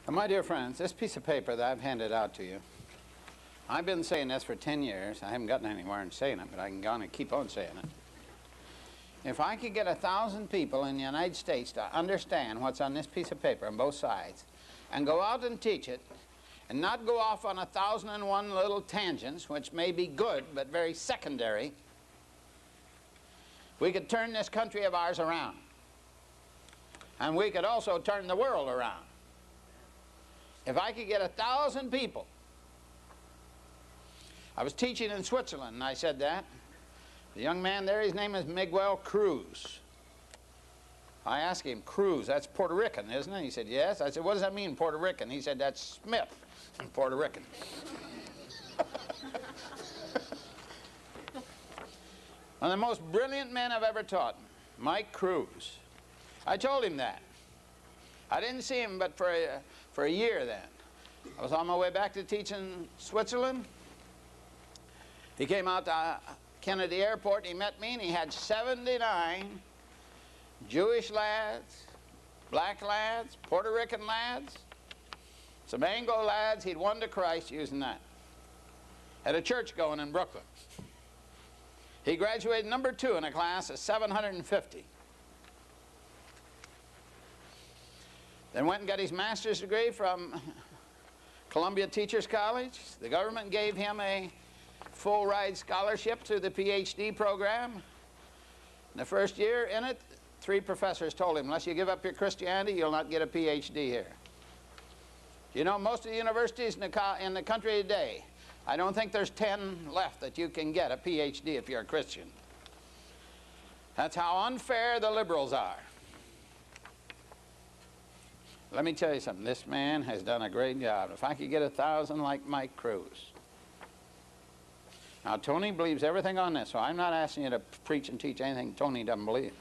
My dear friends, this piece of paper that I've handed out to you, I've been saying this for 10 years. I haven't gotten anywhere in saying it, but I can go on and keep on saying it. If I could get 1,000 people in the United States to understand what's on this piece of paper on both sides and go out and teach it and not go off on 1,001 little tangents, which may be good but very secondary, we could turn this country of ours around. And we could also turn the world around. If I could get 1,000 people. I was teaching in Switzerland and I said that. The young man there, his name is Miguel Cruz. I asked him, Cruz, that's Puerto Rican, isn't it? He said, yes. I said, what does that mean, Puerto Rican? He said, that's Smith, Puerto Rican. One of the most brilliant men I've ever taught, Mike Cruz. I told him that. I didn't see him but for a year then. I was on my way back to teach in Switzerland. He came out to Kennedy Airport, he met me, and he had 79 Jewish lads, black lads, Puerto Rican lads, some Anglo lads he'd won to Christ using that. Had a church going in Brooklyn. He graduated number 2 in a class of 750. Then went and got his master's degree from Columbia Teachers College. The government gave him a full ride scholarship through the PhD program. In the first year in it, 3 professors told him, unless you give up your Christianity, you'll not get a PhD here. You know, most of the universities in the country today, I don't think there's 10 left that you can get a PhD if you're a Christian. That's how unfair the liberals are. Let me tell you something, this man has done a great job. If I could get 1,000 like Mike Cruz. Now, Tony believes everything on this, so I'm not asking you to preach and teach anything Tony doesn't believe.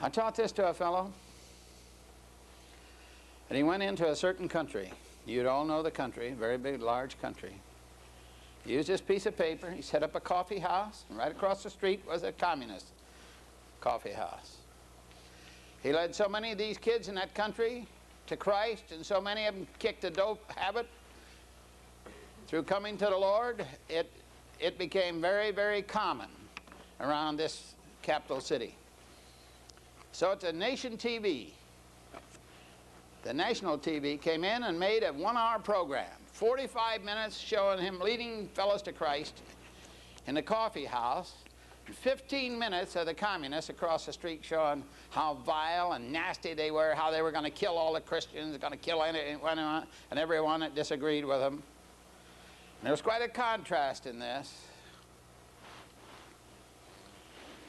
I taught this to a fellow, and he went into a certain country. You'd all know the country, very big, large country. He used this piece of paper, he set up a coffee house, and right across the street was a communist coffee house. He led so many of these kids in that country to Christ, and so many of them kicked the dope habit. Through coming to the Lord, it became very, very common around this capital city. So it's a nation TV. The national TV came in and made a 1-hour program, 45 minutes showing him leading fellows to Christ in the coffee house, and 15 minutes of the communists across the street showing how vile and nasty they were, how they were going to kill all the Christians, going to kill anyone and everyone that disagreed with them. And there was quite a contrast in this.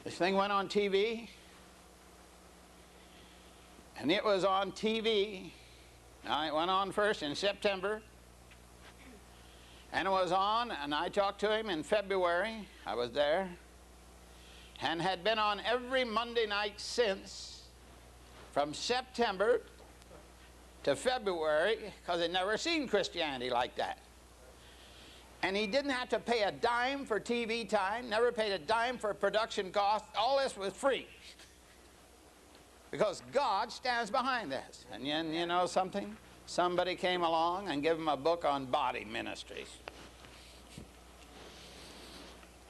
This thing went on TV, and it was on TV. Now, it went on first in September, and it was on, and I talked to him in February. I was there, and had been on every Monday night since, from September to February, because he'd never seen Christianity like that. And he didn't have to pay a dime for TV time, never paid a dime for production costs. All this was free. Because God stands behind this. And you know something? Somebody came along and gave him a book on body ministries.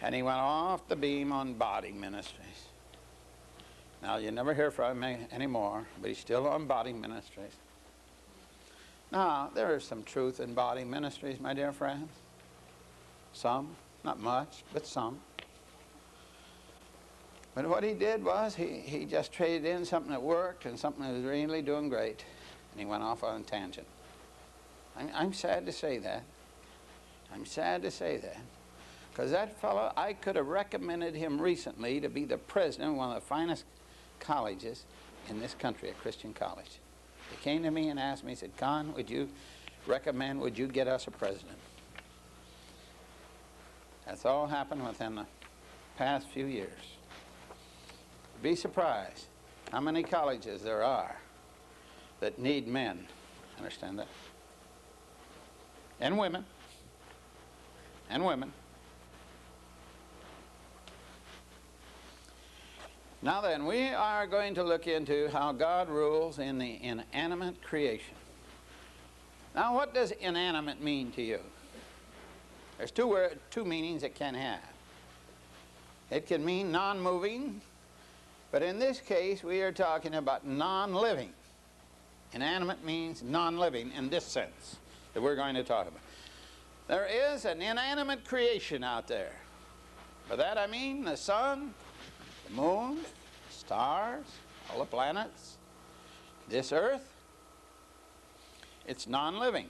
And he went off the beam on body ministries. Now, you never hear from him anymore, but he's still on body ministries. Now, there is some truth in body ministries, my dear friends. Some, not much, but some. But what he did was he just traded in something that worked and something that was really doing great, and he went off on a tangent. I'm sad to say that. I'm sad to say that. Because that fellow, I could have recommended him recently to be the president of one of the finest colleges in this country, a Christian college. He came to me and asked me, he said, Conn, would you get us a president? That's all happened within the past few years. Be surprised how many colleges there are that need men. Understand that? And women. And women. Now then, we are going to look into how God rules in the inanimate creation. Now, what does inanimate mean to you? There's two meanings it can have. It can mean non-moving, but in this case, we are talking about non-living. Inanimate means non-living in this sense that we're going to talk about. There is an inanimate creation out there. By that I mean the sun, the moon, stars, all the planets, this earth. It's non-living.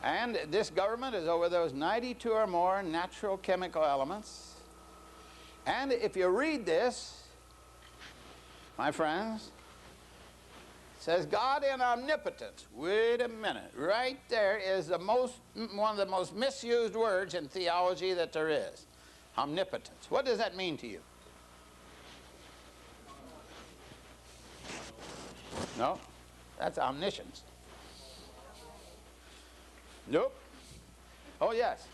And this government is over those 92 or more natural chemical elements. And if you read this, my friends, it says God in omnipotence. Wait a minute. Right there is one of the most misused words in theology that there is. Omnipotence. What does that mean to you? No, that's omniscience. Nope. Oh, yes.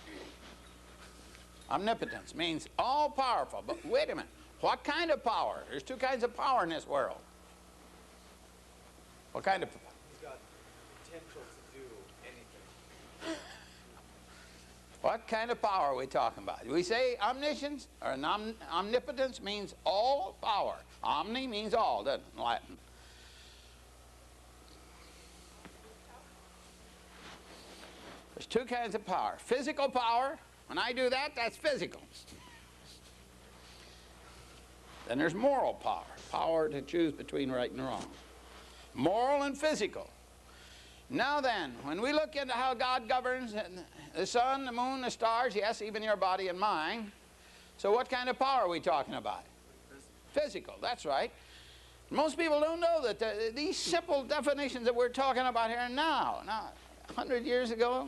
Omnipotence means all-powerful. But wait a minute. What kind of power? There's two kinds of power in this world. What kind of power? He's got potential to do anything. What kind of power are we talking about? We say omniscience or omnipotence means all power. Omni means all, doesn't it, in Latin? There's two kinds of power. Physical power, when I do that, that's physical. Then there's moral power, power to choose between right and wrong. Moral and physical. Now then, when we look into how God governs the sun, the moon, the stars, yes, even your body and mine, so what kind of power are we talking about? Physical, that's right. Most people don't know that these simple definitions that we're talking about here now, 100 years ago,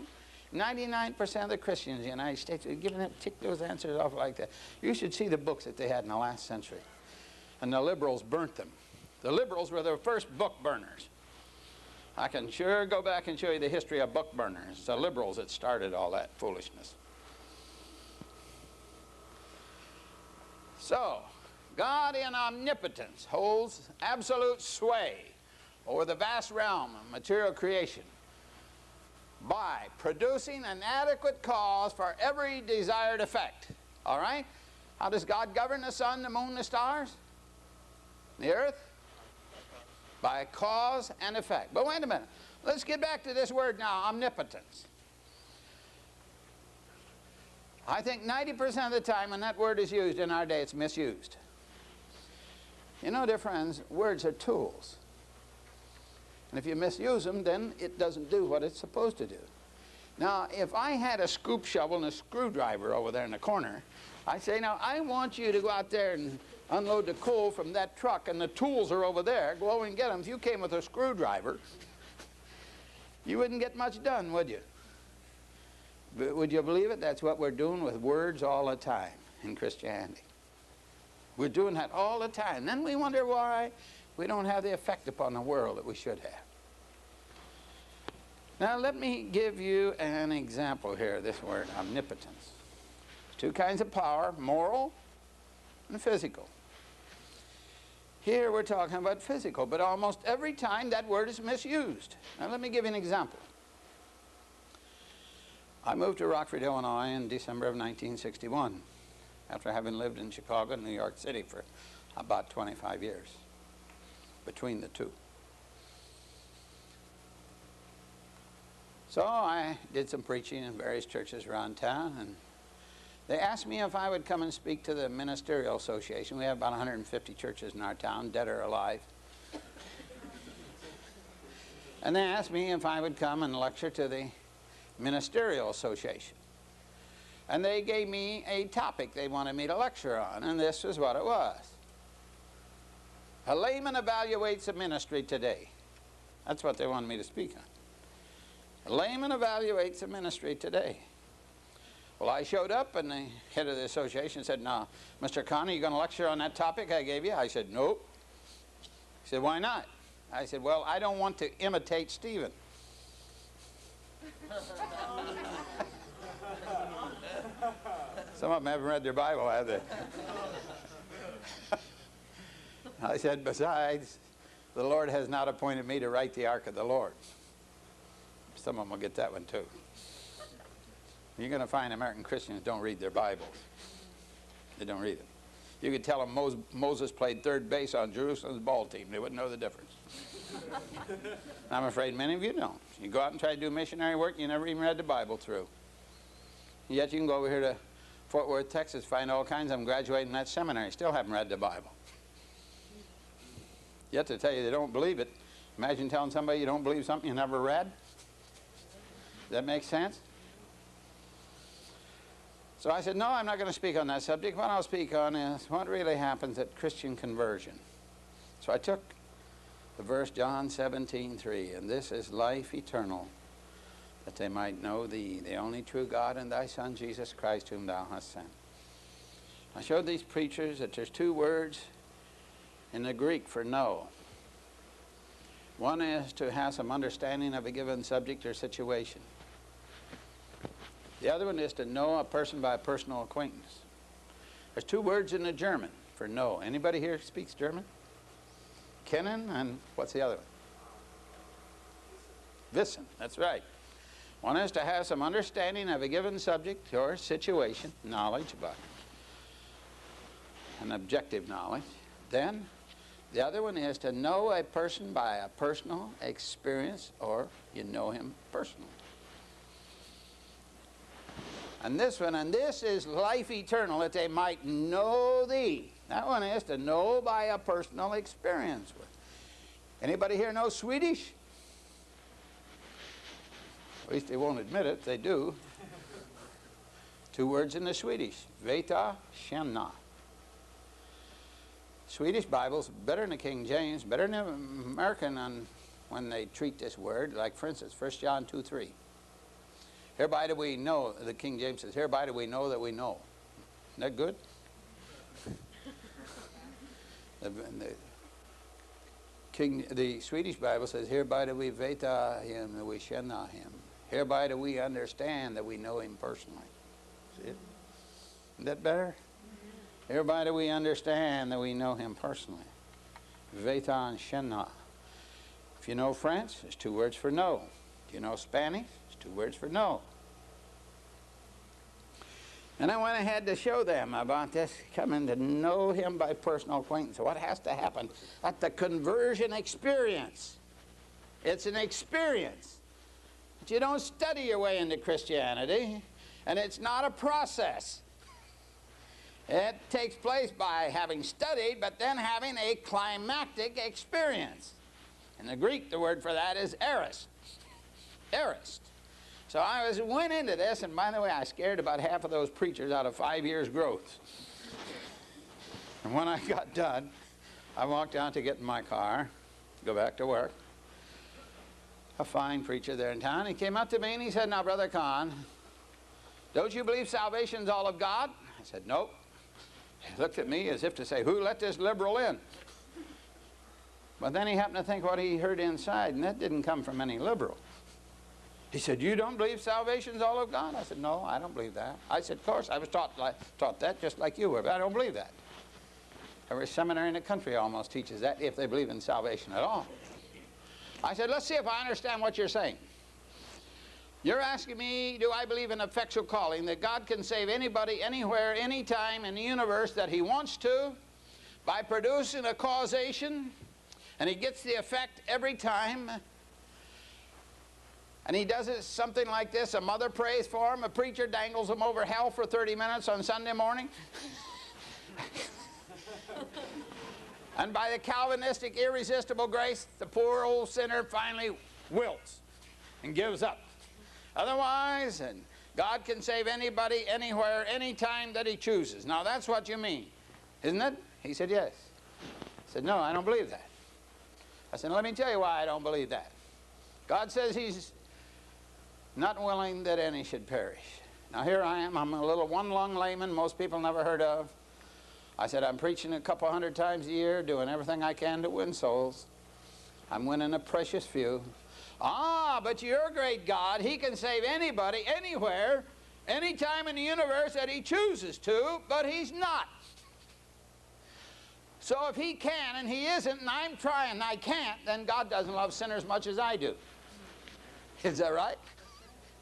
99% of the Christians in the United States are giving it, tick those answers off like that. You should see the books that they had in the last century. And the liberals burnt them. The liberals were the first book burners. I can sure go back and show you the history of book burners. It's the liberals that started all that foolishness. So, God in omnipotence holds absolute sway over the vast realm of material creation by producing an adequate cause for every desired effect. All right? How does God govern the sun, the moon, the stars, the earth? By cause and effect. But wait a minute. Let's get back to this word now, omnipotence. I think 90% of the time when that word is used in our day, it's misused. You know, dear friends, words are tools. And if you misuse them, then it doesn't do what it's supposed to do. Now, if I had a scoop shovel and a screwdriver over there in the corner, I'd say, now, I want you to go out there and unload the coal from that truck, and the tools are over there. Go over and get them. If you came with a screwdriver, you wouldn't get much done, would you? But would you believe it? That's what we're doing with words all the time in Christianity. We're doing that all the time. Then we wonder why we don't have the effect upon the world that we should have. Now let me give you an example here, this word omnipotence. Two kinds of power, moral and physical. Here we're talking about physical, but almost every time that word is misused. Now let me give you an example. I moved to Rockford, Illinois in December of 1961, after having lived in Chicago and New York City for about 25 years, between the two. So I did some preaching in various churches around town, and they asked me if I would come and speak to the Ministerial Association. We have about 150 churches in our town, dead or alive. And they asked me if I would come and lecture to the Ministerial Association. And they gave me a topic they wanted me to lecture on, and this is what it was. A layman evaluates a ministry today. That's what they wanted me to speak on. A layman evaluates a ministry today. Well, I showed up, and the head of the association said, "Now, Mr. Conn, are you going to lecture on that topic I gave you?" I said, "Nope." He said, "Why not?" I said, "Well, I don't want to imitate Stephen." Some of them haven't read their Bible, have they? I said, besides, the Lord has not appointed me to write the ark of the Lord. Some of them will get that one too. You're going to find American Christians don't read their Bibles. They don't read it. You could tell them Moses played third base on Jerusalem's ball team. They wouldn't know the difference. I'm afraid many of you don't. You go out and try to do missionary work, you never even read the Bible through. Yet you can go over here to Fort Worth, Texas, find all kinds of them graduating in that seminary, still haven't read the Bible. Yet to tell you they don't believe it. Imagine telling somebody you don't believe something you never read. Does that make sense? So I said, no, I'm not going to speak on that subject. What I'll speak on is what really happens at Christian conversion. So I took the verse John 17:3, and this is life eternal, that they might know thee, the only true God, and thy Son, Jesus Christ, whom thou hast sent. I showed these preachers that there's two words in the Greek for know. One is to have some understanding of a given subject or situation. The other one is to know a person by a personal acquaintance. There's two words in the German for know. Anybody here speaks German? Kennen, and what's the other one? Wissen, that's right. One is to have some understanding of a given subject or situation, knowledge about an objective knowledge. Then the other one is to know a person by a personal experience, or you know him personally. And this one, and this is life eternal, that they might know thee. That one is to know by a personal experience. Anybody here know Swedish? At least they won't admit it, they do. Two words in the Swedish, veta, känna. Swedish Bible's better than the King James, better than the American on when they treat this word. Like, for instance, 1 John 2:3. Hereby do we know, the King James says, hereby do we know that we know. Isn't that good? The Swedish Bible says, hereby do we veta him, that we känna him. Hereby do we understand that we know him personally. See it? Isn't that better? Hereby do we understand that we know him personally. Veta and känna. If you know French, there's two words for know. Do you know Spanish? There's two words for know. And I went ahead to show them about this, coming to know him by personal acquaintance. What has to happen at the conversion experience? It's an experience. But you don't study your way into Christianity, and it's not a process. It takes place by having studied, but then having a climactic experience. In the Greek, the word for that is eris. Eris. So I went into this, and by the way, I scared about half of those preachers out of 5 years' growth. And when I got done, I walked out to get in my car, go back to work. A fine preacher there in town, he came up to me and he said, now, Brother Conn, don't you believe salvation's all of God? I said, nope. He looked at me as if to say, who let this liberal in? But then he happened to think what he heard inside, and that didn't come from any liberal. He said, you don't believe salvation's all of God? I said, no, I don't believe that. I said, of course, I was taught that just like you were, but I don't believe that. Every seminary in the country almost teaches that, if they believe in salvation at all. I said, let's see if I understand what you're saying. You're asking me, do I believe in effectual calling, that God can save anybody, anywhere, anytime in the universe that he wants to, by producing a causation, and he gets the effect every time. And he does it something like this. A mother prays for him. A preacher dangles him over hell for 30 minutes on Sunday morning. And by the Calvinistic irresistible grace, the poor old sinner finally wilts and gives up. Otherwise, and God can save anybody, anywhere, anytime that he chooses. Now that's what you mean, isn't it? He said, yes. I said, no, I don't believe that. I said, let me tell you why I don't believe that. God says he's not willing that any should perish. Now here I am, I'm a little one-lung layman most people never heard of. I said, I'm preaching a couple hundred times a year, doing everything I can to win souls. I'm winning a precious few. Ah, but your great God, he can save anybody, anywhere, any time in the universe that he chooses to, but he's not. So if he can and he isn't, and I'm trying and I can't, then God doesn't love sinners as much as I do. Is that right?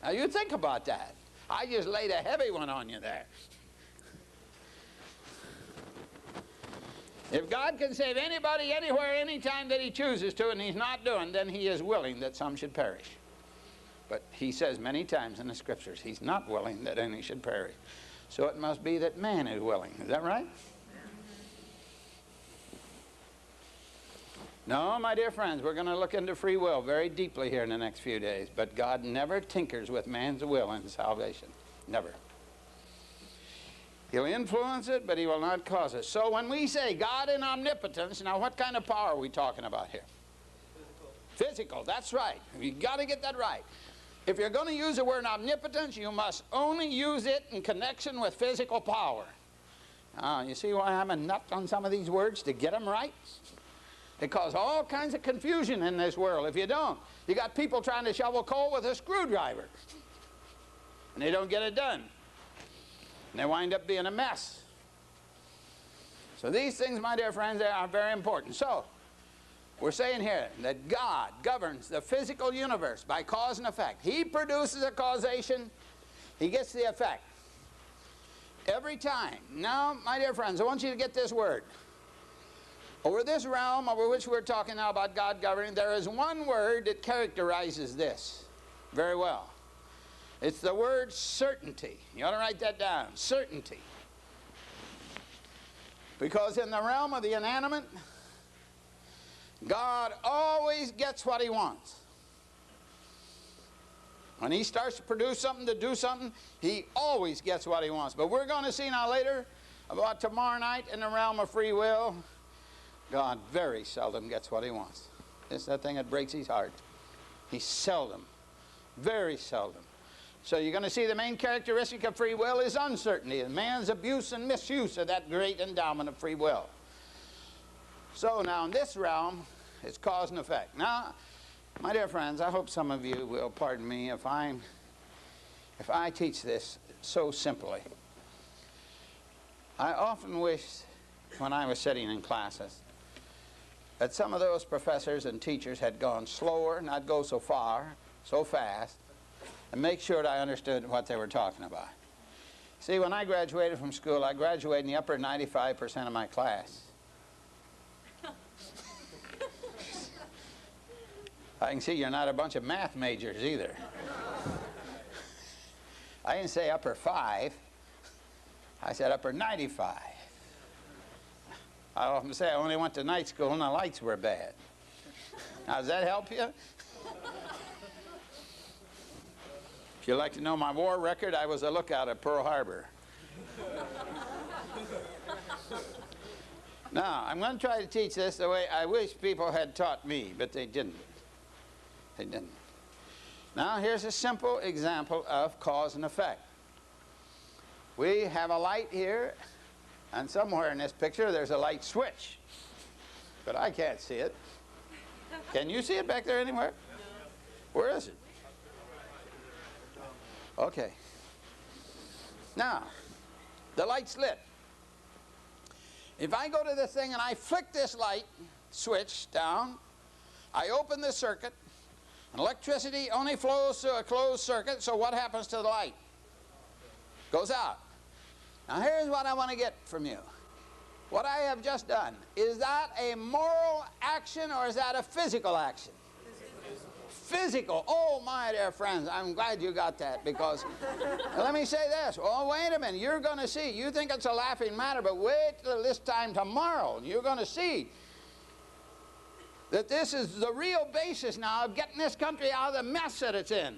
Now you think about that. I just laid a heavy one on you there. If God can save anybody, anywhere, anytime that he chooses to, and he's not doing, then he is willing that some should perish. But he says many times in the scriptures, he's not willing that any should perish. So it must be that man is willing. Is that right? No, my dear friends, we're going to look into free will very deeply here in the next few days. But God never tinkers with man's will in salvation. Never. He'll influence it, but he will not cause it. So when we say God in omnipotence, now what kind of power are we talking about here? Physical, that's right. You've got to get that right. If you're going to use the word omnipotence, you must only use it in connection with physical power. You see why I'm a nut on some of these words? To get them right? It causes all kinds of confusion in this world if you don't. You got people trying to shovel coal with a screwdriver. And they don't get it done. And they wind up being a mess. So these things, my dear friends, they are very important. So, we're saying here that God governs the physical universe by cause and effect. He produces a causation, he gets the effect. Every time. Now, my dear friends, I want you to get this word. Over this realm over which we're talking now about God governing, there is one word that characterizes this very well. It's the word certainty. You ought to write that down. Certainty. Because in the realm of the inanimate, God always gets what he wants. When he starts to produce something, to do something, he always gets what he wants. But we're going to see now later, about tomorrow night, in the realm of free will, God very seldom gets what he wants. It's that thing that breaks his heart. He seldom, very seldom. So you're going to see the main characteristic of free will is uncertainty, and man's abuse and misuse of that great endowment of free will. So now in this realm, it's cause and effect. Now, my dear friends, I hope some of you will pardon me if I teach this so simply. I often wish, when I was sitting in classes, that some of those professors and teachers had gone slower, not go so far, so fast, and make sure that I understood what they were talking about. See, when I graduated from school, I graduated in the upper 95% of my class. I can see you're not a bunch of math majors either. I didn't say upper 5. I said upper 95. I often say I only went to night school and the lights were bad. Now, does that help you? If you'd like to know my war record, I was a lookout at Pearl Harbor. Now, I'm going to try to teach this the way I wish people had taught me, but they didn't. They didn't. Now, here's a simple example of cause and effect. We have a light here, and somewhere in this picture there's a light switch. But I can't see it. Can you see it back there anywhere? No. Where is it? Okay. Now, the light's lit. If I go to this thing and I flick this light switch down, I open the circuit, and electricity only flows through a closed circuit, so what happens to the light? Goes out. Now here's what I want to get from you. What I have just done, is that a moral action or is that a physical action? Physical. Oh, my dear friends, I'm glad you got that, because let me say this. Oh, wait a minute. You're going to see. You think it's a laughing matter, but wait till this time tomorrow. You're going to see that this is the real basis now of getting this country out of the mess that it's in.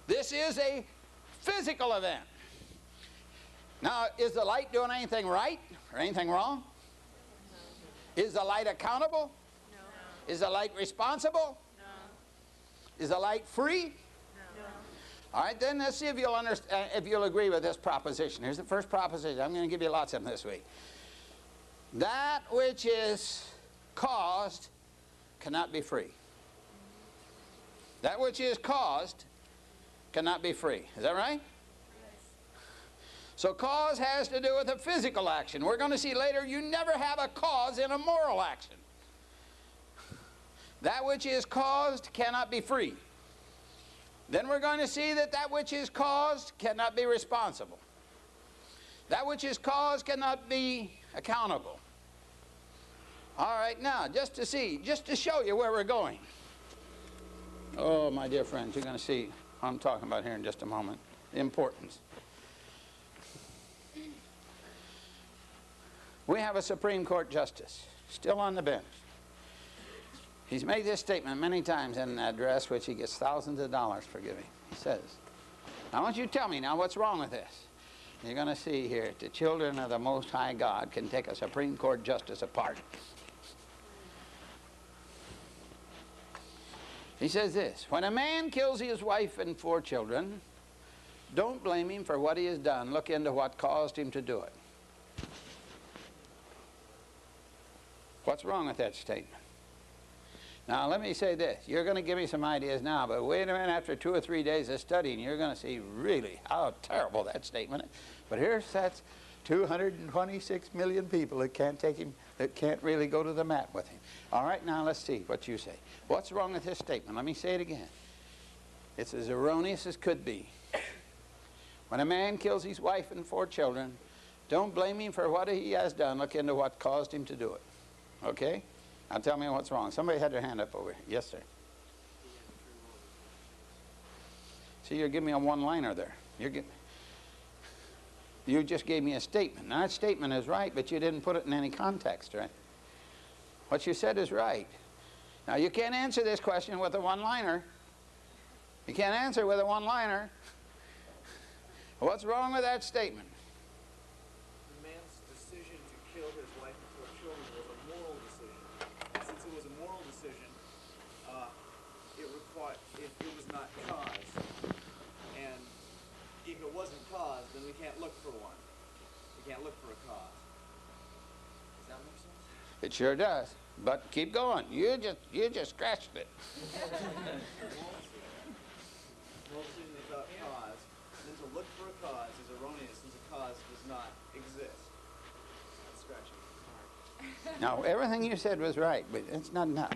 This is a physical event. Now, is the light doing anything right or anything wrong? No. Is the light accountable? No. Is the light responsible? No. Is the light free? No. All right, then let's see if you'll understand, if you'll agree with this proposition. Here's the first proposition. I'm going to give you lots of them this week. That which is caused cannot be free. That which is caused cannot be free. Is that right? So cause has to do with a physical action. We're going to see later you never have a cause in a moral action. That which is caused cannot be free. Then we're going to see that that which is caused cannot be responsible. That which is caused cannot be accountable. All right, now, just to show you where we're going. Oh, my dear friends, you're going to see what I'm talking about here in just a moment. The importance. We have a Supreme Court justice, still on the bench. He's made this statement many times in an address which he gets thousands of dollars for giving. He says, I want you to tell me now what's wrong with this. You're going to see here, the children of the Most High God can take a Supreme Court justice apart. He says this, when a man kills his wife and 4 children, don't blame him for what he has done. Look into what caused him to do it. What's wrong with that statement? Now, let me say this. You're going to give me some ideas now, but wait a minute, after 2 or 3 days of studying, you're going to see really how terrible that statement is. But here's that's 226 million people that can't take him, that can't really go to the mat with him. All right, now let's see what you say. What's wrong with this statement? Let me say it again. It's as erroneous as could be. When a man kills his wife and 4 children, don't blame him for what he has done. Look into what caused him to do it. Okay? Now tell me what's wrong. Somebody had their hand up over here. Yes, sir. See, you're giving me a one-liner there. You just gave me a statement. Now, that statement is right, but you didn't put it in any context, right? What you said is right. Now, you can't answer this question with a one-liner. You can't answer with a one-liner. What's wrong with that statement? The man's decision to kill his wife and 4 children was a moral decision. Since it was a moral decision, it was not cause. And if it wasn't cause, then we can't look for one. We can't look for a cause. Does that make sense? It sure does. But keep going. You just scratched it. Moral decision without cause. And then to look for a cause is erroneous since a cause does not exist. That's scratching it. Now, everything you said was right, but it's not enough.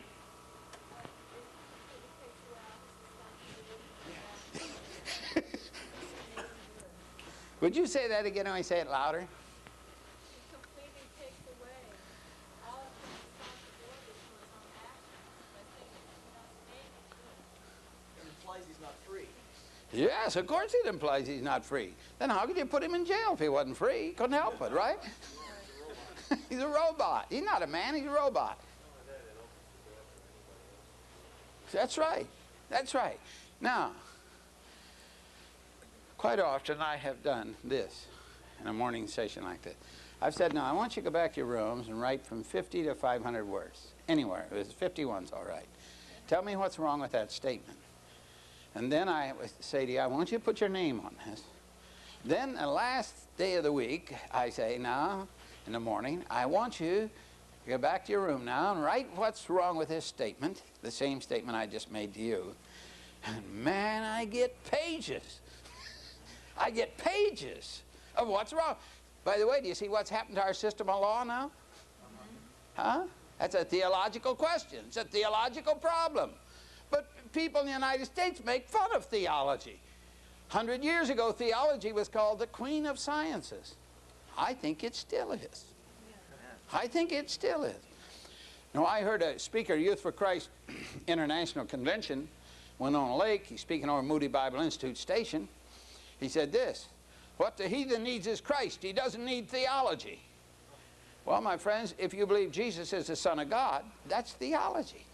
Would you say that again when I say it louder? It completely takes away all of the responsibility for his own actions by saying that he's not It implies he's not free. Yes, of course it implies he's not free. Then how could you put him in jail if he wasn't free? Couldn't help it, right? He's a robot. He's not a man, he's a robot. That's right. That's right. Now, quite often I have done this in a morning session like this. I've said, now I want you to go back to your rooms and write from 50 to 500 words. Anywhere. It was 51's all right. Tell me what's wrong with that statement. And then I would say to you, I want you to put your name on this. Then the last day of the week, I say, now, in the morning, I want you to go back to your room now and write what's wrong with this statement, the same statement I just made to you. And man, I get pages. I get pages of what's wrong. By the way, do you see what's happened to our system of law now? Huh? That's a theological question. It's a theological problem. But people in the United States make fun of theology. 100 years ago, theology was called the queen of sciences. I think it still is. I think it still is. Now, I heard a speaker, Youth for Christ International Convention, went on a lake. He's speaking over Moody Bible Institute station. He said this, what the heathen needs is Christ. He doesn't need theology. Well, my friends, if you believe Jesus is the Son of God, that's theology.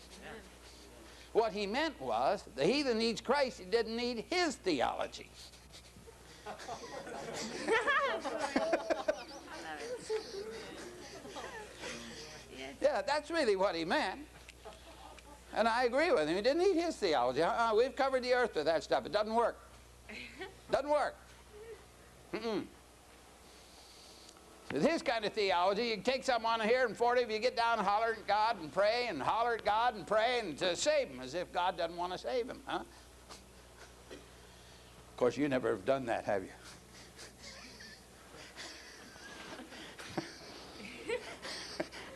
What he meant was, the heathen needs Christ, he didn't need his theology. Yeah, that's really what he meant. And I agree with him. He didn't need his theology. We've covered the earth with that stuff. It doesn't work. Doesn't work. With his kind of theology, you can take someone here and 40 of you get down and holler at God and pray and holler at God and pray and to save him, as if God doesn't want to save him, huh? Of course, you never have done that, have you?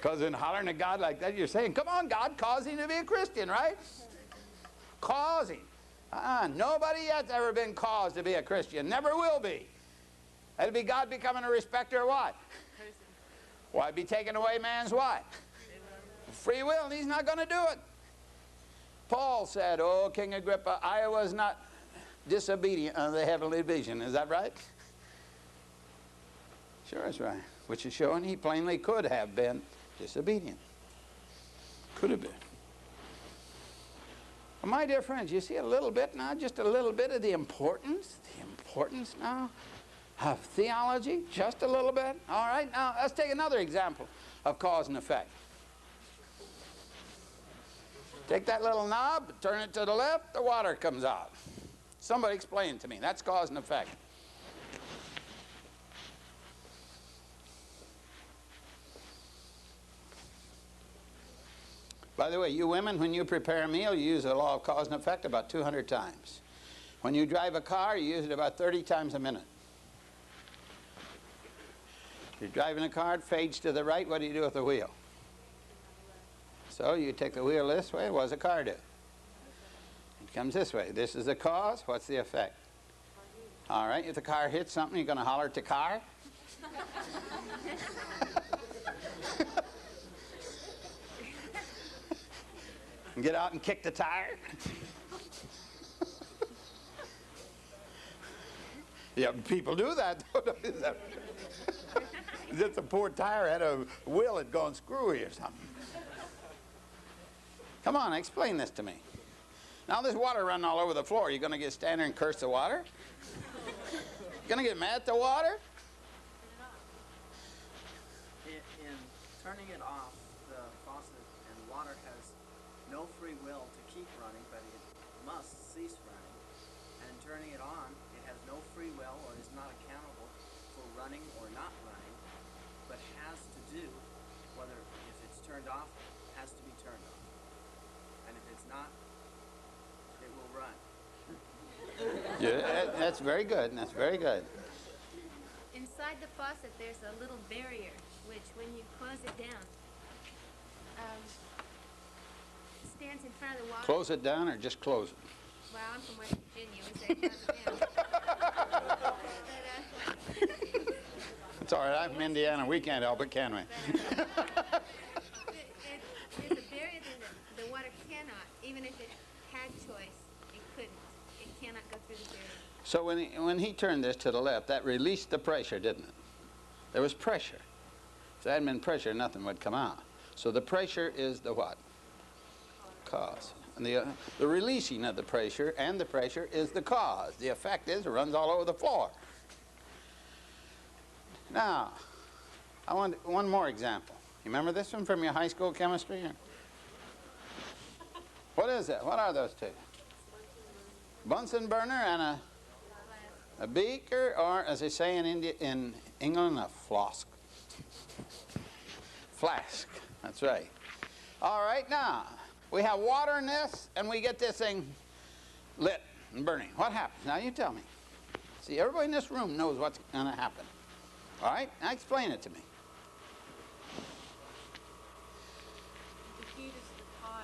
Because in hollering at God like that, you're saying, come on, God, cause him to be a Christian, right? Cause him. Nobody yet's ever been caused to be a Christian. Never will be. That'll be God becoming a respecter of what? Why be taking away man's what? Free will, and he's not going to do it. Paul said, oh, King Agrippa, I was not disobedient of the heavenly vision. Is that right? Sure it's right. Which is showing he plainly could have been disobedient. Could have been. Well, my dear friends, you see a little bit now, just a little bit of the importance now of theology, just a little bit. All right, now let's take another example of cause and effect. Take that little knob, turn it to the left, the water comes out. Somebody explain it to me. That's cause and effect. By the way, you women, when you prepare a meal, you use the law of cause and effect about 200 times. When you drive a car, you use it about 30 times a minute. If you're driving a car, it fades to the right, what do you do with the wheel? So you take the wheel this way, what does the car do? It comes this way. This is the cause, what's the effect? All right, if the car hits something, you're going to holler at the car? And get out and kick the tire? Yeah, people do that. Just a poor tire had a wheel had gone screwy or something. Come on, explain this to me. Now there's water running all over the floor. You're going to get stand there and curse the water? Going to get mad at the water? In turning it off, the faucet and water has no free will to keep running, but it must cease running. And in turning it on, it has no free will or is not accountable for running or not running, but has to do, whether if it's turned off, has to be turned off. And if it's not, it will run. Yeah, that's very good. That's very good. Inside the faucet, there's a little barrier, which when you close it down, stands in front of the water. Close it down or just close it? Well, I'm from West Virginia. We say close it down. It's all right. I'm from Indiana. We can't help it, can we? There's a barrier that the water cannot, even if it had choice, it couldn't. It cannot go through the barrier. So when he turned this to the left, that released the pressure, didn't it? There was pressure. If there hadn't been pressure, nothing would come out. So the pressure is the what? Cause. And the releasing of the pressure and the pressure is the cause. The effect is it runs all over the floor. Now, I want one more example. You remember this one from your high school chemistry? What is it? What are those two? Bunsen burner and a beaker, or as they say in England, a flask. Flask. That's right. All right, now we have water in this, and we get this thing lit and burning. What happens? Now you tell me. See, everybody in this room knows what's going to happen. All right? Now explain it to me. The heat is the cause,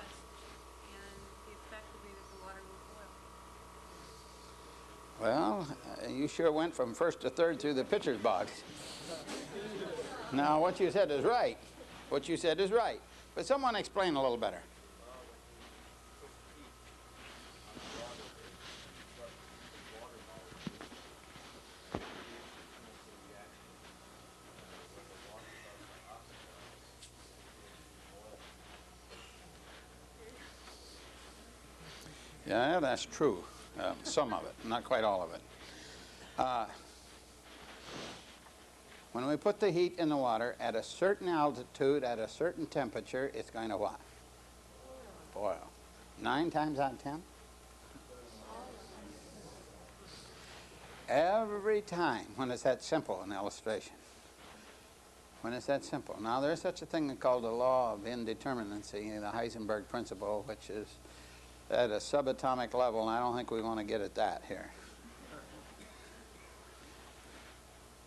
and the effect will be that the water will boil. Well, you sure went from first to third through the pitcher's box. Now, what you said is right. What you said is right. But someone explain a little better. Yeah, that's true. Some of it, not quite all of it. When we put the heat in the water at a certain altitude, at a certain temperature, it's going to what? Boil. 9 times out of 10? Every time when it's that simple, an illustration. When it's that simple. Now, there's such a thing called the law of indeterminacy, the Heisenberg principle, which is at a subatomic level, and I don't think we want to get at that here.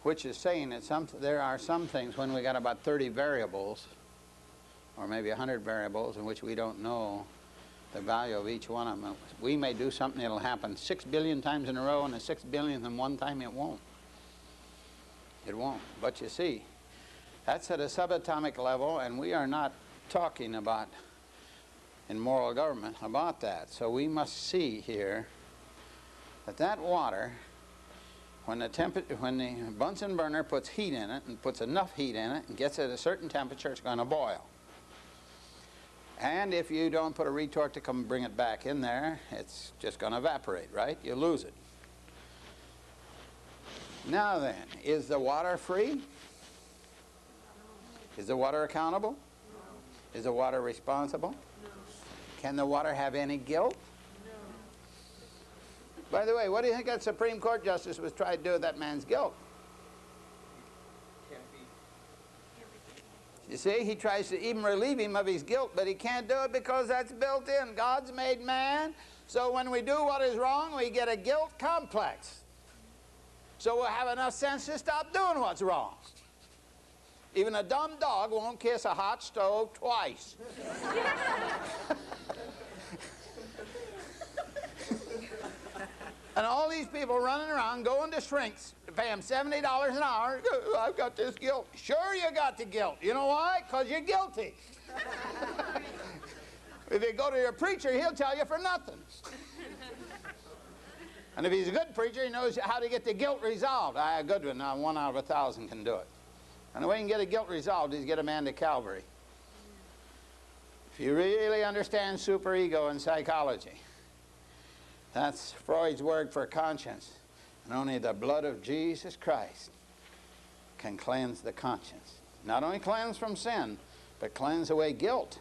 Which is saying that there are some things when we got about 30 variables or maybe 100 variables in which we don't know the value of each one of them. We may do something that'll happen 6 billion times in a row, and the 6 billionth and one time it won't. It won't. But you see, that's at a subatomic level, and we are not talking about in moral government about that. So we must see here that that water, when the Bunsen burner puts heat in it and puts enough heat in it and gets it at a certain temperature, it's going to boil. And if you don't put a retort to come bring it back in there, it's just going to evaporate, right? You lose it. Now then, is the water free? Is the water accountable? Is the water responsible? Can the water have any guilt? By the way, what do you think that Supreme Court justice was trying to do with that man's guilt? You see, he tries to even relieve him of his guilt, but he can't do it because that's built in. God's made man, so when we do what is wrong, we get a guilt complex. So we'll have enough sense to stop doing what's wrong. Even a dumb dog won't kiss a hot stove twice. And all these people running around going to shrinks to pay them $70 an hour. I've got this guilt. Sure, you got the guilt. You know why? Because you're guilty. If you go to your preacher, he'll tell you for nothing. And if he's a good preacher, he knows how to get the guilt resolved. A good one. Now, 1 out of 1,000 can do it. And the way you can get a guilt resolved is get a man to Calvary. If you really understand superego and psychology, that's Freud's word for conscience. And only the blood of Jesus Christ can cleanse the conscience. Not only cleanse from sin, but cleanse away guilt.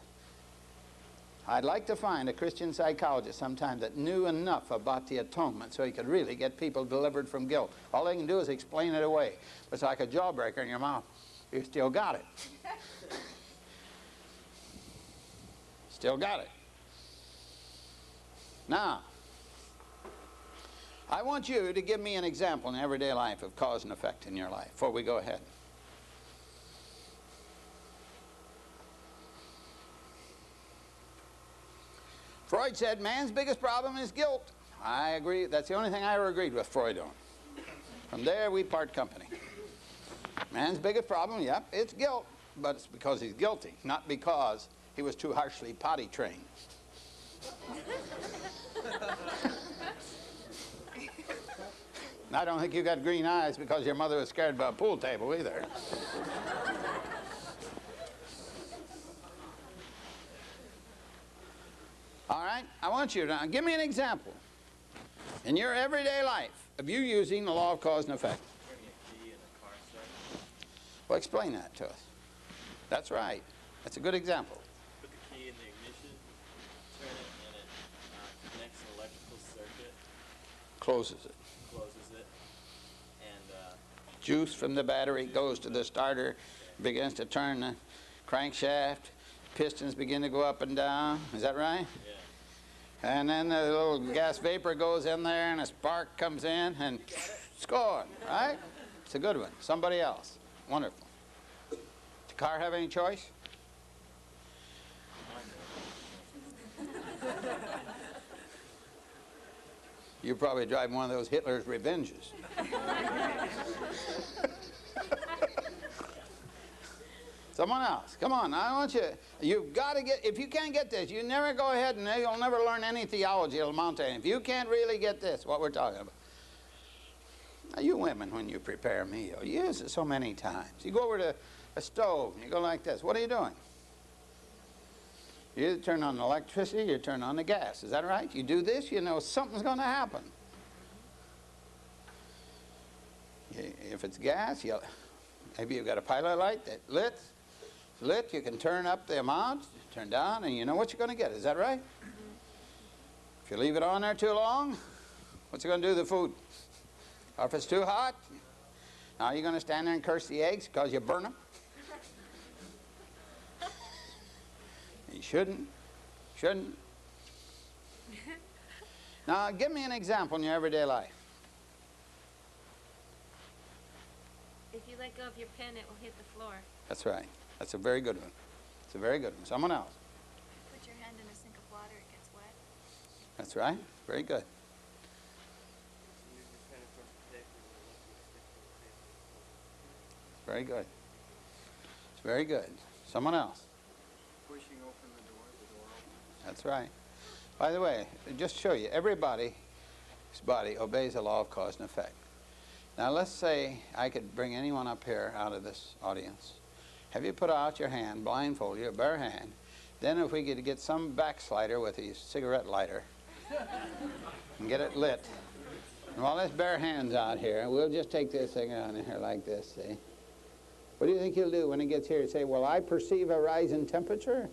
I'd like to find a Christian psychologist sometime that knew enough about the atonement so he could really get people delivered from guilt. All they can do is explain it away. It's like a jawbreaker in your mouth. You still got it. Still got it. Now, I want you to give me an example in everyday life of cause and effect in your life before we go ahead. Freud said man's biggest problem is guilt. I agree. That's the only thing I ever agreed with Freud on. From there, we part company. Man's biggest problem, yep, it's guilt. But it's because he's guilty, not because he was too harshly potty trained. And I don't think you got green eyes because your mother was scared by a pool table either. All right, I want you to give me an example in your everyday life of you using the law of cause and effect. Turning a key in a car start. Well, explain that to us. That's right. That's a good example. Put the key in the ignition, turn it, and it connects an electrical circuit, Closes it. closes it, and Juice from the battery goes to the starter, begins to turn the crankshaft. Pistons begin to go up and down. Is that right? yeah. And then the little gas vapor goes in there and a spark comes in and it's going, right? It's a good one. Somebody else. Wonderful. Does the car have any choice? You probably drive one of those Hitler's Revenges. Someone else. Come on, I want you. You've got to get, if you can't get this, you never go ahead and you'll never learn any theology that'll amount to anything. If you can't really get this, what we're talking about. Now, you women, when you prepare a meal, you use it so many times. You go over to a stove and you go like this. What are you doing? You either turn on the electricity or you turn on the gas. Is that right? You do this, you know something's going to happen. If it's gas, maybe you've got a pilot light that lit, you can turn up the amount, turn down, and you know what you're going to get. Is that right? If you leave it on there too long, what's it going to do to the food? Or if it's too hot, now you're going to stand there and curse the eggs because you burn them? You shouldn't. Shouldn't. Now, give me an example in your everyday life. If you let go of your pen, it will hit the floor. That's right. That's a very good one. It's a very good one. Someone else. Put your hand in a sink of water, it gets wet. That's right. Very good. Very good. It's very good. Someone else. Pushing open the door opens. That's right. By the way, just to show you, everybody's body obeys the law of cause and effect. Now let's say I could bring anyone up here out of this audience. Have you put out your hand, blindfold your bare hand. Then if we could get some backslider with a cigarette lighter and get it lit. And while this bare hand's out here, we'll just take this thing out in here like this, see? What do you think he'll do when he gets here? He'll say, well, I perceive a rise in temperature.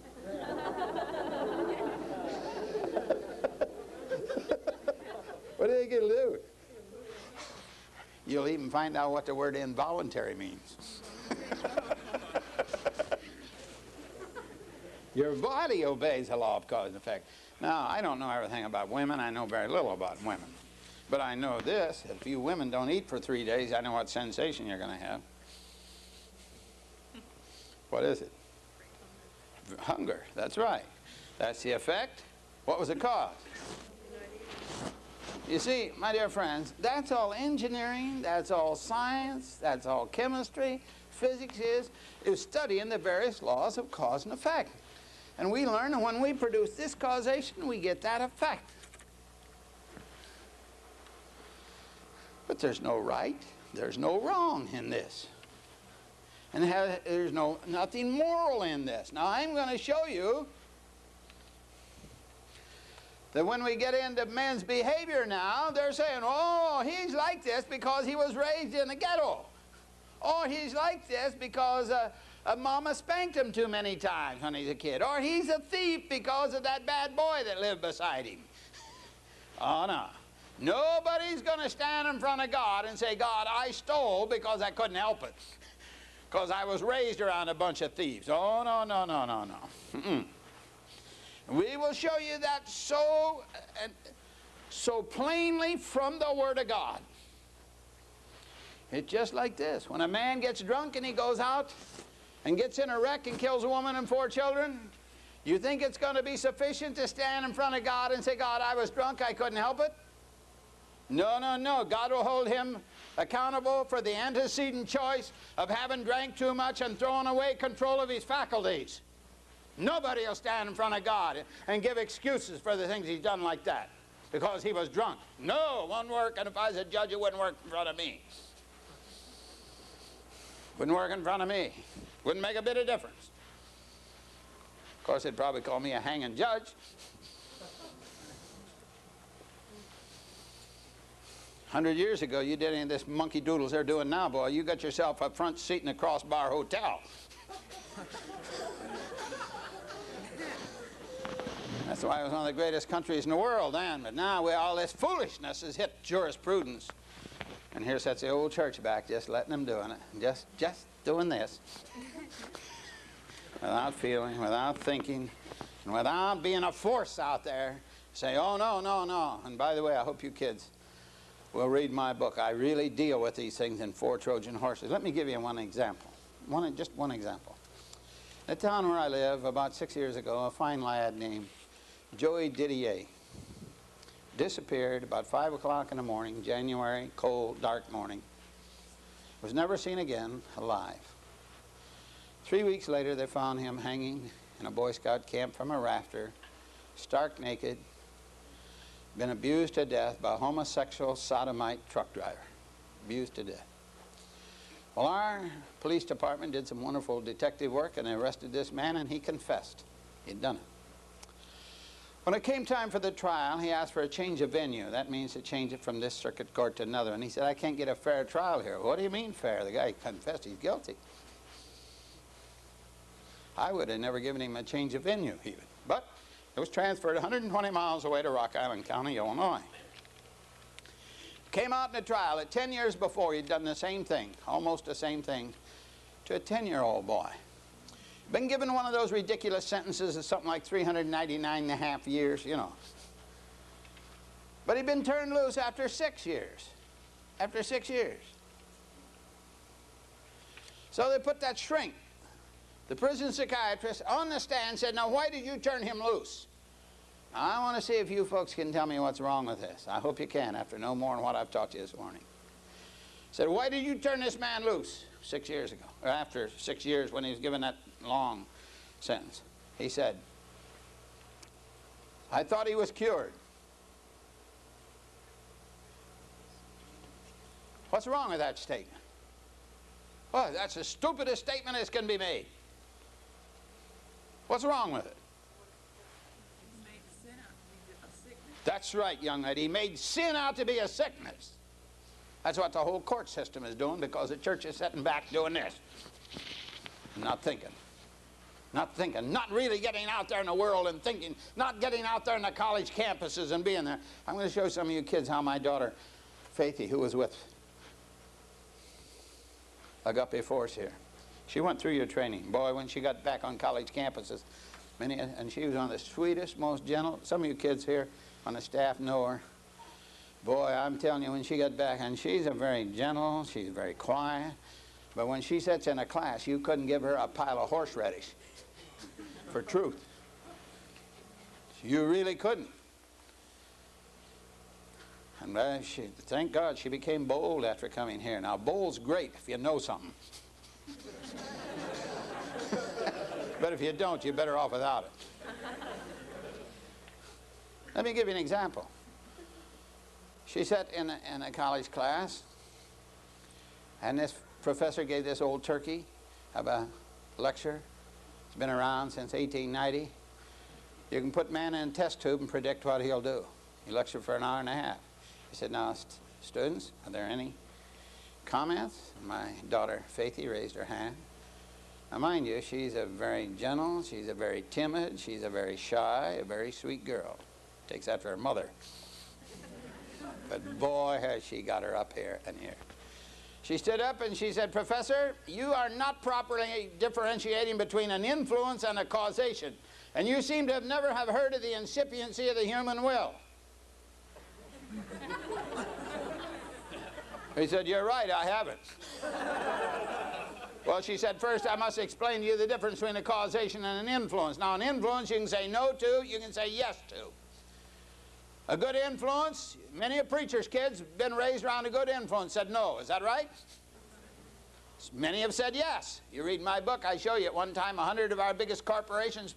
What do you think he'll do? You'll even find out what the word involuntary means. Your body obeys the law of cause and effect. Now, I don't know everything about women. I know very little about women. But I know this. If you women don't eat for 3 days, I know what sensation you're going to have. What is it? Hunger. That's right. That's the effect. What was the cause? You see, my dear friends, that's all engineering, that's all science, that's all chemistry. Physics is studying the various laws of cause and effect. And we learn that when we produce this causation, we get that effect. But there's no right, there's no wrong in this. And there's nothing moral in this. Now, I'm going to show you that when we get into men's behavior now, they're saying, oh, he's like this because he was raised in a ghetto. Or he's like this because a mama spanked him too many times when he's a kid. Or he's a thief because of that bad boy that lived beside him. Oh, no. Nobody's going to stand in front of God and say, God, I stole because I couldn't help it. Because I was raised around a bunch of thieves. Oh, no, no, no, no, no. Mm-mm. We will show you that so plainly from the Word of God. It's just like this. When a man gets drunk and he goes out and gets in a wreck and kills a woman and 4 children, you think it's going to be sufficient to stand in front of God and say, God, I was drunk, I couldn't help it? No, no, no. God will hold him accountable for the antecedent choice of having drank too much and thrown away control of his faculties. Nobody will stand in front of God and give excuses for the things he's done like that because he was drunk. No, it won't work, and if I was a judge, it wouldn't work in front of me. Wouldn't work in front of me. Wouldn't make a bit of difference. Of course, they'd probably call me a hanging judge. 100 years ago, you did any of this monkey doodles they're doing now, boy, you got yourself a front seat in a crossbar hotel. That's why it was one of the greatest countries in the world then. But now all this foolishness has hit jurisprudence. And here sits the old church back, just letting them doing it. Just doing this. Without feeling, without thinking, and without being a force out there. Say, oh, no, no, no. And by the way, I hope you kids will read my book. I really deal with these things in 4 Trojan horses. Let me give you one example. Just one example. The town where I live, about 6 years ago, a fine lad named Joey Didier disappeared about 5 o'clock in the morning, January, cold, dark morning. Was never seen again alive. 3 weeks later, they found him hanging in a Boy Scout camp from a rafter, stark naked, been abused to death by a homosexual sodomite truck driver. Abused to death. Well, our police department did some wonderful detective work and they arrested this man, and he confessed. He'd done it. When it came time for the trial, he asked for a change of venue. That means to change it from this circuit court to another. And he said, I can't get a fair trial here. What do you mean fair? The guy confessed he's guilty. I would have never given him a change of venue even. But it was transferred 120 miles away to Rock Island County, Illinois. Came out in a trial at 10 years before. He'd done the same thing, almost the same thing, to a 10-year-old boy. Been given one of those ridiculous sentences of something like 399 and a half years, you know. But he'd been turned loose after 6 years. After 6 years. So they put that shrink The prison psychiatrist on the stand said, now why did you turn him loose? I want to see if you folks can tell me what's wrong with this. I hope you can after no more than what I've taught you this morning. Said, why did you turn this man loose 6 years ago? Or after 6 years when he was given that long sentence. He said, I thought he was cured. What's wrong with that statement? Oh, that's the stupidest statement that can be made. What's wrong with it? That's right, young lady. He made sin out to be a sickness. That's what the whole court system is doing, because the church is sitting back doing this. Not thinking. Not thinking. Not really getting out there in the world and thinking. Not getting out there in the college campuses and being there. I'm going to show some of you kids how my daughter, Faithy, who was with Agape Force here, she went through your training. Boy, when she got back on college campuses, and she was one of the sweetest, most gentle. Some of you kids here on the staff know her. Boy, I'm telling you, when she got back, and she's a very gentle, she's very quiet, but when she sits in a class, you couldn't give her a pile of horseradish for truth. You really couldn't. And thank God she became bold after coming here. Now, bold's great if you know something. But if you don't, you're better off without it. Let me give you an example. She sat in a college class, and this professor gave this old turkey of a lecture. It's been around since 1890. You can put man in a test tube and predict what he'll do. He lectured for an hour and a half. He said, now, students, are there any comments? My daughter, Faithy, raised her hand. Now, mind you, she's a very gentle, she's a very timid, she's a very shy, a very sweet girl. Takes after her mother. But boy, has she got her up here and here. She stood up and she said, Professor, you are not properly differentiating between an influence and a causation. And you seem to have never have heard of the incipiency of the human will. He said, you're right, I haven't. Well, she said, first I must explain to you the difference between a causation and an influence. Now, an influence you can say no to, you can say yes to. A good influence, many a preacher's kids been raised around a good influence, said no. Is that right? Many have said yes. You read my book, I show you at one time 100 of our biggest corporations,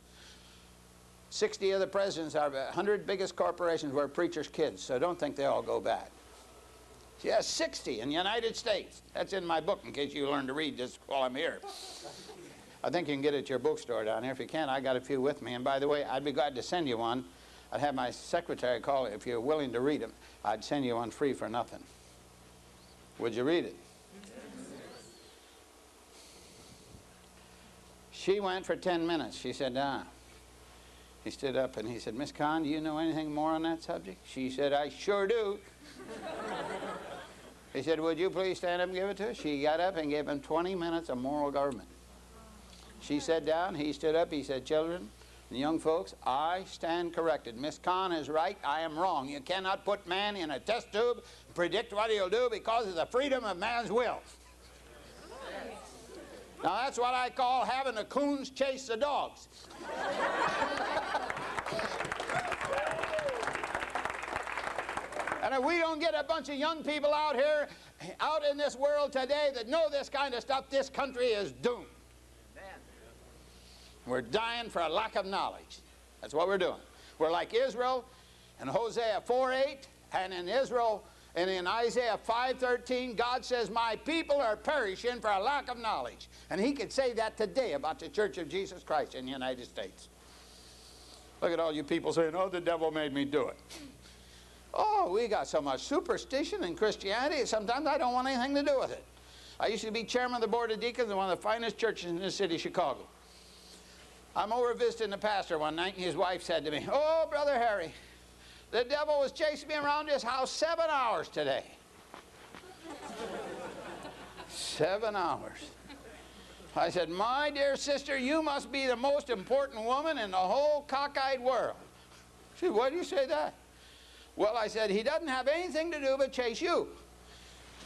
60 of the presidents, our 100 biggest corporations were preacher's kids, so don't think they all go bad. Yes, 60 in the United States. That's in my book in case you learn to read just while I'm here. I think you can get it at your bookstore down here. If you can't, I got a few with me. And by the way, I'd be glad to send you one. I'd have my secretary call it. If you're willing to read them, I'd send you one free for nothing. Would you read it? She went for 10 minutes. She said, He stood up and he said, Miss Conn, do you know anything more on that subject? She said, I sure do. He said, would you please stand up and give it to us? She got up and gave him 20 minutes of moral government. She sat down, he stood up, he said, children and young folks, I stand corrected. Miss Conn is right, I am wrong. You cannot put man in a test tube and predict what he'll do because of the freedom of man's will. Now that's what I call having the coons chase the dogs. And if we don't get a bunch of young people out here, out in this world today that know this kind of stuff, this country is doomed. We're dying for a lack of knowledge. That's what we're doing. We're like Israel in Hosea 4:8, and in Israel, and in Isaiah 5:13, God says, my people are perishing for a lack of knowledge. And he could say that today about the Church of Jesus Christ in the United States. Look at all you people saying, oh, the devil made me do it. Oh, we got so much superstition in Christianity, sometimes I don't want anything to do with it. I used to be chairman of the board of deacons in one of the finest churches in the city of Chicago. I'm over visiting the pastor one night, and his wife said to me, oh, Brother Harry, the devil was chasing me around this house 7 hours today. 7 hours. I said, my dear sister, you must be the most important woman in the whole cockeyed world. She said, why do you say that? Well, I said, he doesn't have anything to do but chase you.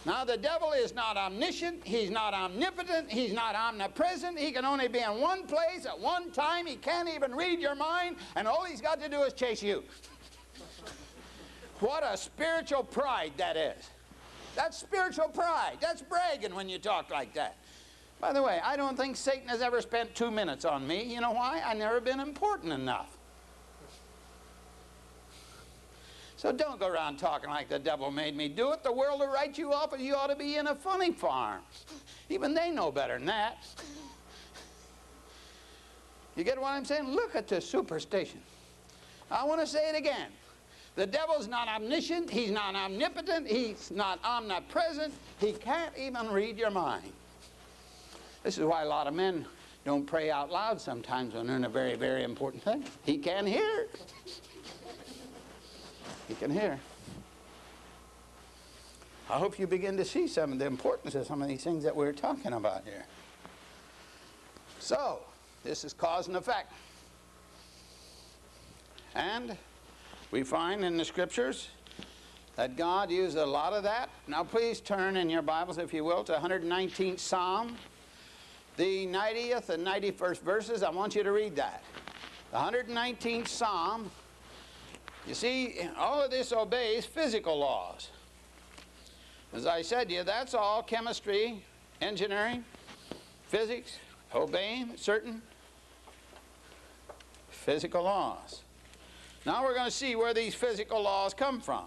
Now, the devil is not omniscient, he's not omnipotent, he's not omnipresent. He can only be in one place at one time. He can't even read your mind, and all he's got to do is chase you. What a spiritual pride that is. That's spiritual pride. That's bragging when you talk like that. By the way, I don't think Satan has ever spent 2 minutes on me. You know why? I've never been important enough. So don't go around talking like the devil made me do it. The world will write you off and you ought to be in a funny farm. Even they know better than that. You get what I'm saying? Look at the superstition. I want to say it again. The devil's not omniscient, he's not omnipotent, he's not omnipresent, he can't even read your mind. This is why a lot of men don't pray out loud sometimes when they're in a very, very important thing. He can hear. He can hear. I hope you begin to see some of the importance of some of these things that we're talking about here. So, this is cause and effect. And we find in the scriptures that God used a lot of that. Now please turn in your Bibles, if you will, to 119th Psalm. The 90th and 91st verses, I want you to read that. The 119th Psalm. You see, all of this obeys physical laws. As I said to you, that's all chemistry, engineering, physics, obeying certain physical laws. Now we're going to see where these physical laws come from.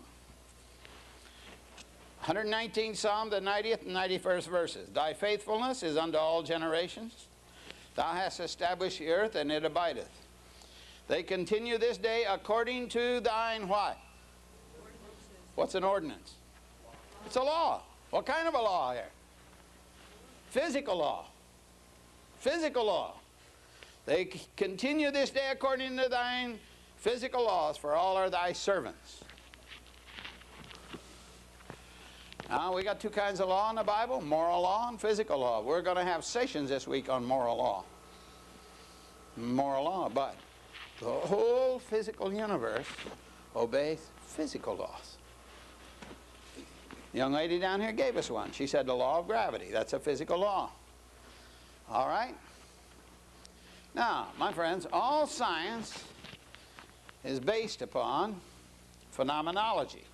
119th Psalm, the 90th and 91st verses. Thy faithfulness is unto all generations. Thou hast established the earth, and it abideth. They continue this day according to thine what? What's an ordinance? It's a law. What kind of a law here? Physical law. Physical law. They continue this day according to thine physical laws, for all are thy servants. Now, we got two kinds of law in the Bible, moral law and physical law. We're going to have sessions this week on moral law. Moral law, but the whole physical universe obeys physical laws. The young lady down here gave us one. She said the law of gravity. That's a physical law. All right? Now, my friends, all science is based upon phenomenology.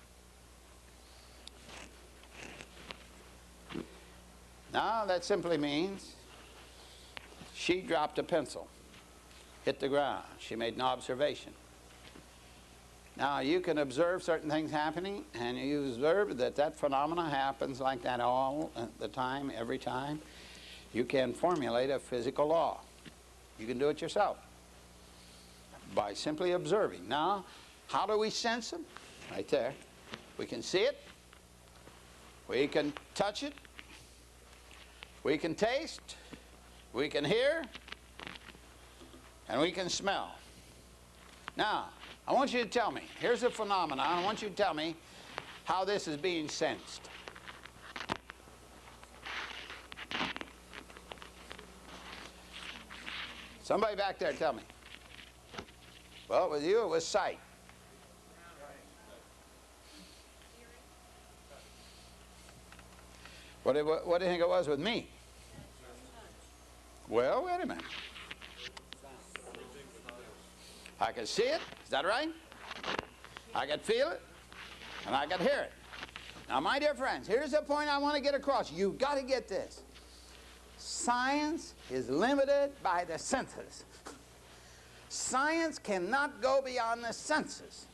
Now, that simply means she dropped a pencil, hit the ground. She made an observation. Now, you can observe certain things happening, and you observe that that phenomena happens like that all the time, every time. You can formulate a physical law. You can do it yourself by simply observing. Now, how do we sense them? Right there. We can see it. We can touch it. We can taste. We can hear. And we can smell. Now, I want you to tell me, here's a phenomenon. I want you to tell me how this is being sensed. Somebody back there tell me. Well, with you it was sight. What do you think it was with me? Well, wait a minute. I could see it, is that right? I could feel it, and I could hear it. Now, my dear friends, here's the point I want to get across. You've got to get this. Science is limited by the senses. Science cannot go beyond the senses.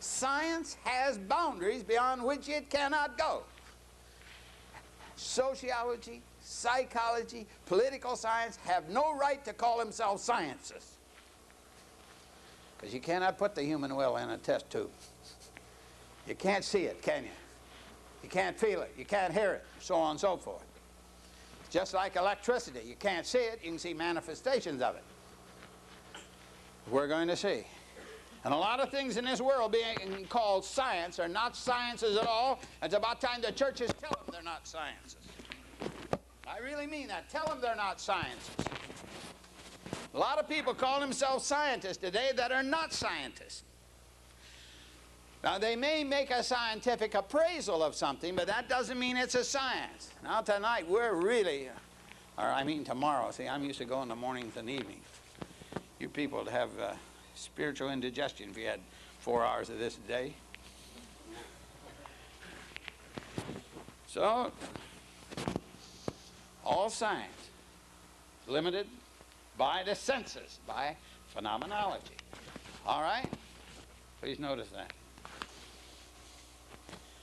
Science has boundaries beyond which it cannot go. Sociology, psychology, political science have no right to call themselves sciences. Because you cannot put the human will in a test tube. You can't see it, can you? You can't feel it, you can't hear it, so on and so forth. Just like electricity, you can't see it, you can see manifestations of it. We're going to see. And a lot of things in this world being called science are not sciences at all. It's about time the churches tell them they're not sciences. I really mean that. Tell them they're not sciences. A lot of people call themselves scientists today that are not scientists. Now, they may make a scientific appraisal of something, but that doesn't mean it's a science. Now, tonight, we're really, or I mean tomorrow. See, I'm used to going in the mornings and evenings. You people would have spiritual indigestion if you had 4 hours of this a day. So, all science limited by the senses, by phenomenology. All right? Please notice that.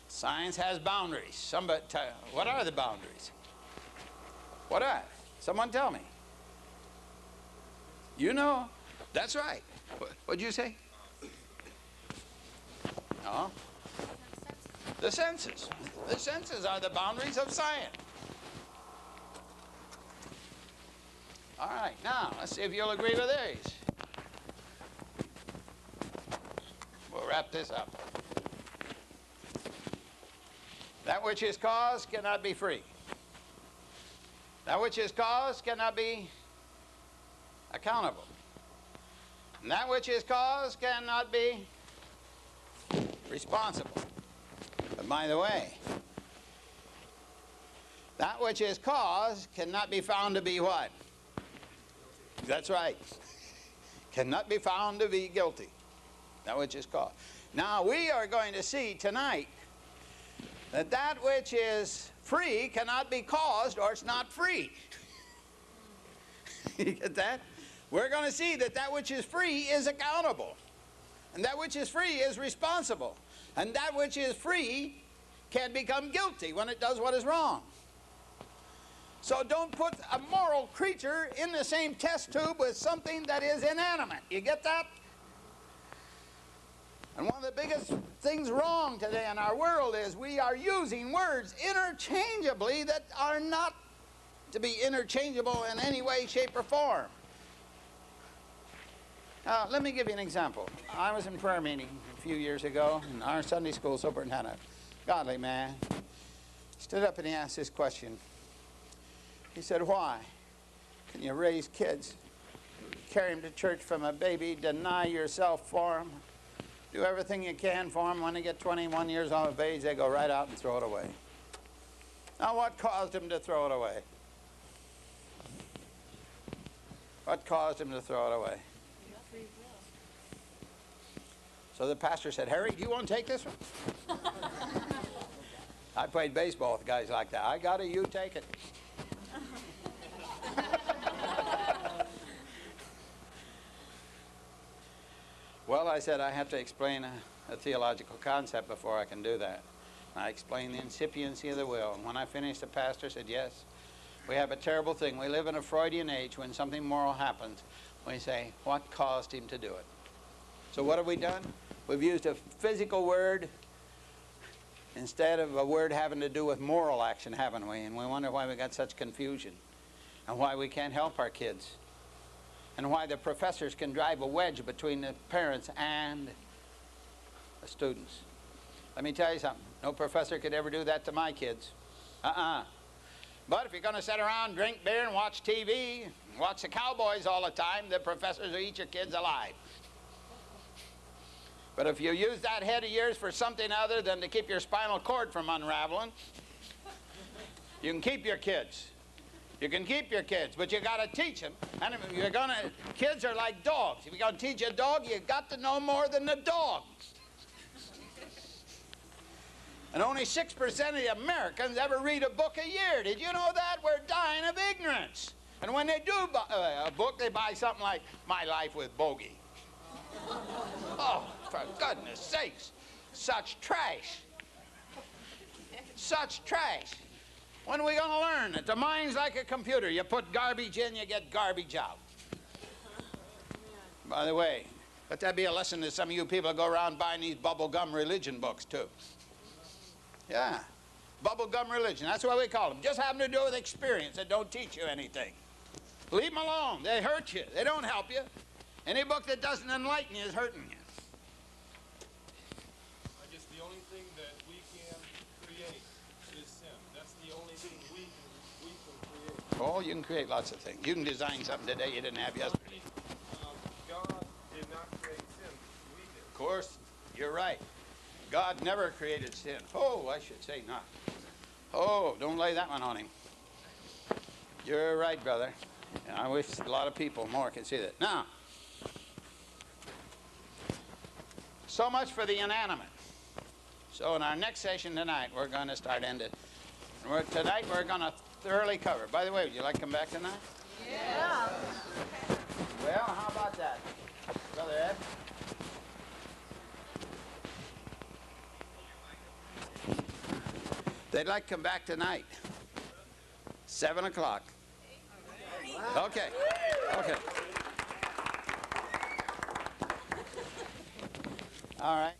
Science has boundaries. Somebody what are the boundaries? What are? Someone tell me. You know? That's right. What'd you say? No? The senses. The senses are the boundaries of science. All right, now, let's see if you'll agree with these. We'll wrap this up. That which is caused cannot be free. That which is caused cannot be accountable. And that which is caused cannot be responsible. But by the way, that which is caused cannot be found to be what? That's right. Cannot be found to be guilty. That which is caused. Now, we are going to see tonight that that which is free cannot be caused, or it's not free. You get that? We're going to see that that which is free is accountable. And that which is free is responsible. And that which is free can become guilty when it does what is wrong. So don't put a moral creature in the same test tube with something that is inanimate. You get that? And one of the biggest things wrong today in our world is we are using words interchangeably that are not to be interchangeable in any way, shape, or form. Let me give you an example. I was in prayer meeting a few years ago, and our Sunday school superintendent, godly man, stood up and he asked this question. He said, why can you raise kids, carry them to church from a baby, deny yourself for them, do everything you can for them? When they get 21 years of age, they go right out and throw it away. Now, what caused them to throw it away? What caused them to throw it away? So the pastor said, Harry, do you want to take this one? I played baseball with guys like that. I got it, you take it. Well, I said I have to explain a theological concept before I can do that. I explained the incipiency of the will. And when I finished, the pastor said, yes, we have a terrible thing. We live in a Freudian age. When something moral happens, we say, what caused him to do it? So what have we done? We've used a physical word instead of a word having to do with moral action, haven't we? And we wonder why we got such confusion and why we can't help our kids and why the professors can drive a wedge between the parents and the students. Let me tell you something. No professor could ever do that to my kids. But if you're going to sit around, drink beer, and watch TV, and watch the Cowboys all the time, the professors will eat your kids alive. But if you use that head of yours for something other than to keep your spinal cord from unraveling, you can keep your kids. You can keep your kids, but you got to teach them. And if you're gonna, kids are like dogs. If you're going to teach a dog, you got to know more than the dog. And only 6% of the Americans ever read a book a year. Did you know that? We're dying of ignorance. And when they do buy a book, they buy something like My Life with Bogey. Oh, for goodness sakes, such trash. Such trash. When are we going to learn that the mind's like a computer? You put garbage in, you get garbage out. By the way, let that be a lesson to some of you people who go around buying these bubblegum religion books, too. Yeah, bubblegum religion, that's what we call them. Just having to do with experience that don't teach you anything. Leave them alone. They hurt you. They don't help you. Any book that doesn't enlighten you is hurting you. I guess the only thing that we can create is sin. That's the only thing we can create. Oh, you can create lots of things. You can design something today you didn't have yesterday. God did not create sin. We did. Of course, you're right. God never created sin. Oh, I should say not. Oh, don't lay that one on him. You're right, brother. And I wish a lot of people more can see that. Now, so much for the inanimate. So in our next session tonight, we're going to start ended. Tonight we're going to thoroughly cover. By the way, would you like to come back tonight? Yeah. Well, how about that, Brother Ed? They'd like to come back tonight. 7 o'clock. Okay. Okay. All right.